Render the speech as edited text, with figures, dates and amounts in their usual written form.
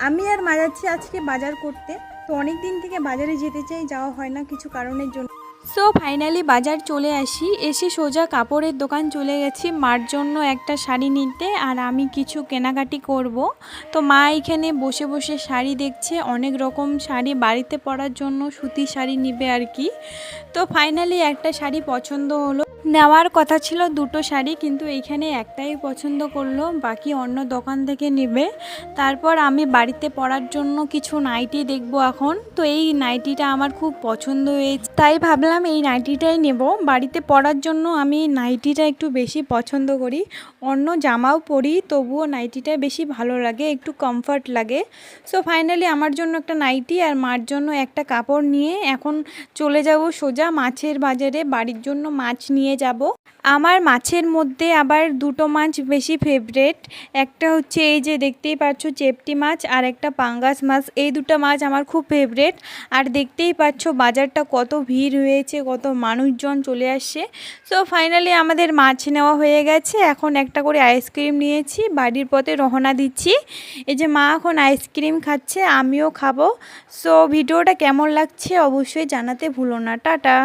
আমি আর মা যাচ্ছি আজকে বাজার করতে। তো অনেক দিন থেকে বাজারে যেতে চাই, যাওয়া হয় না কিছু কারণের জন্য। সো ফাইনালি বাজার চলে আসি, এসে সোজা কাপড়ের দোকান চলে গেছি মার জন্য একটা শাড়ি নিতে, আর আমি কিছু কেনাকাটি করব। তো মা এখানে বসে বসে শাড়ি দেখছে, অনেক রকম শাড়ি বাড়িতে পরার জন্য সুতির শাড়ি নিবে আর কি। তো ফাইনালি একটা শাড়ি পছন্দ হলো। নেওয়ার কথা ছিল দুটো শাড়ি, কিন্তু এইখানে একটাই পছন্দ করলো, বাকি অন্য দোকান থেকে নেবে। তারপর আমি বাড়িতে পরার জন্য কিছু নাইটি দেখব এখন। তো এই নাইটিটা আমার খুব পছন্দ হয়েছে, তাই ভাবলাম এই নাইটিটাই নেব। বাড়িতে পরার জন্য আমি নাইটিটা একটু বেশি পছন্দ করি, অন্য জামাও পরি তবুও নাইটিটা বেশি ভালো লাগে, একটু কমফর্ট লাগে। সো ফাইনালি আমার জন্য একটা নাইটি আর মার জন্য একটা কাপড় নিয়ে এখন চলে যাব সোজা মাছের বাজারে, বাড়ির জন্য মাছ নিয়ে যাব। আমার মাছের মধ্যে আবার দুটো মাছ বেশি ফেভারেট, একটা হচ্ছে এই যে দেখতেই পাচ্ছ চেপটি মাছ, আর একটা পাঙ্গাস মাছ। এই দুটো মাছ আমার খুব ফেভারেট। আর দেখতেই পাচ্ছ বাজারটা কত ভিড় হয়েছে, কত মানুষজন চলে আসছে। সো ফাইনালি আমাদের মাছ নেওয়া হয়ে গেছে, এখন একটা করে আইসক্রিম নিয়েছি, বাড়ির পথে রওনা দিচ্ছি। এই যে মা এখন আইসক্রিম খাচ্ছে, আমিও খাবো। সো ভিডিওটা কেমন লাগছে অবশ্যই জানাতে ভুলো না। টাটা।